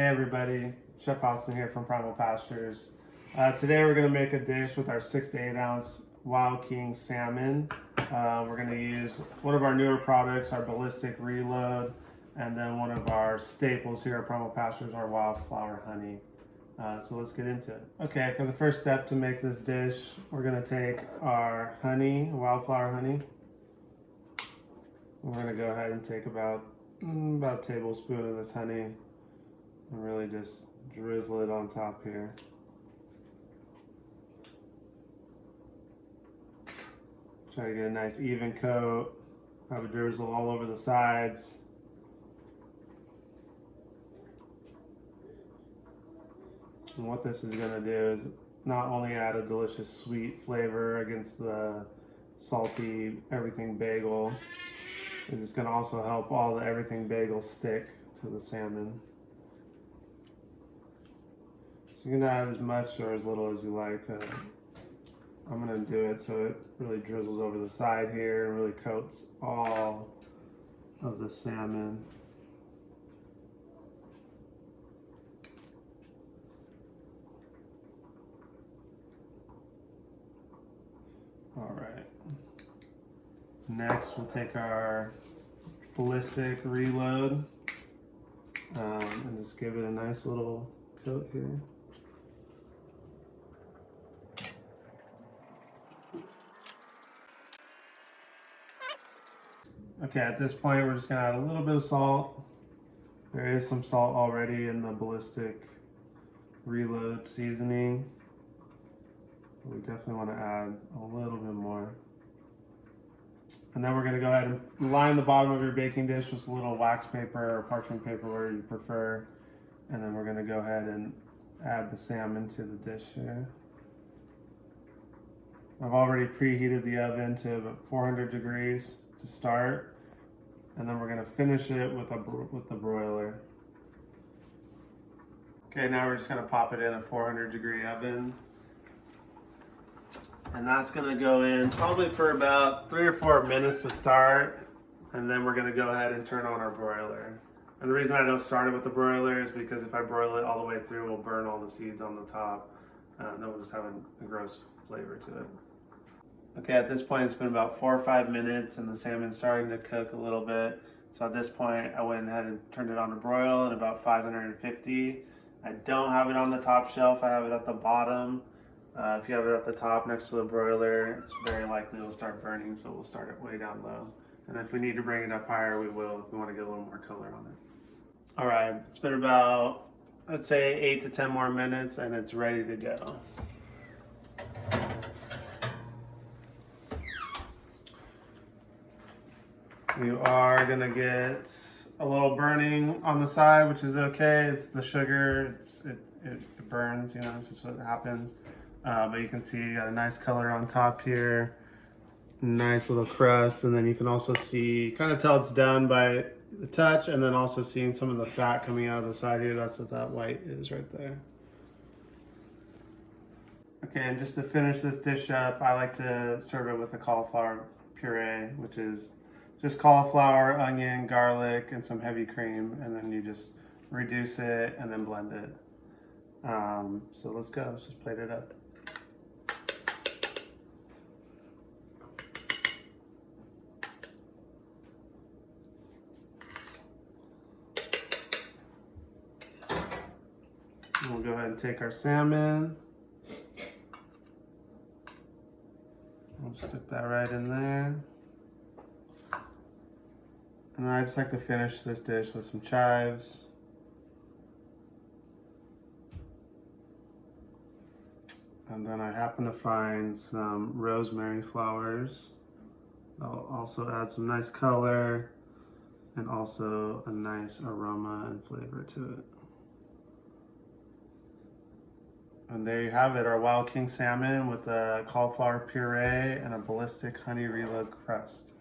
Hey everybody, Chef Austin here from Primal Pastures. Today we're going to make a dish with our 6 to 8 ounce Wild King salmon. We're going to use one of our newer products, our Ballistic Reload, and then one of our staples here at Primal Pastures, our wildflower honey. So let's get into it. Okay, for the first step to make this dish, we're going to take our honey, wildflower honey. We're going to go ahead and take about a tablespoon of this honey and really just drizzle it on top here. Try to get a nice even coat. Have it drizzle all over the sides. And what this is going to do is not only add a delicious sweet flavor against the salty everything bagel, it's going to also help all the everything bagel stick to the salmon. So you can add as much or as little as you like. I'm going to do it so it really drizzles over the side here and really coats all of the salmon. All right. Next, we'll take our Ballistic Reload and just give it a nice little coat here. Okay, at this point, we're just gonna add a little bit of salt. There is some salt already in the Ballistic Reload seasoning. We definitely want to add a little bit more. And then we're gonna go ahead and line the bottom of your baking dish with a little wax paper or parchment paper, whatever you prefer. And then we're gonna go ahead and add the salmon to the dish here. I've already preheated the oven to about 400 degrees to start, and then we're going to finish it with the broiler. Okay, now we're just going to pop it in a 400 degree oven, and that's going to go in probably for about 3 or 4 minutes to start, and then we're going to go ahead and turn on our broiler. And the reason I don't start it with the broiler is because if I broil it all the way through, we'll burn all the seeds on the top, and then we'll just have a gross flavor to it. Okay, at this point it's been about 4 or 5 minutes and the salmon's starting to cook a little bit. So at this point I went ahead and turned it on to broil at about 550. I don't have it on the top shelf, I have it at the bottom. If you have it at the top next to the broiler, it's very likely it'll start burning, so we'll start it way down low. And if we need to bring it up higher, we will if we want to get a little more color on it. Alright, it's been about, I'd say 8 to 10 more minutes and it's ready to go. You are gonna get a little burning on the side, which is okay. It's the sugar, it burns, you know, it's just what happens. But you can see you got a nice color on top here, nice little crust, and then you can also see, kind of tell it's done by the touch, and then also seeing some of the fat coming out of the side here. That's what that white is right there. Okay, and just to finish this dish up, I like to serve it with a cauliflower puree, which is just cauliflower, onion, garlic, and some heavy cream, and then you just reduce it and then blend it. So let's go, let's just plate it up. And we'll go ahead and take our salmon. We'll stick that right in there. And I just like to finish this dish with some chives. And then I happen to find some rosemary flowers. I'll also add some nice color and also a nice aroma and flavor to it. And there you have it, our Wild King salmon with a cauliflower puree and a Ballistic honey reload crust.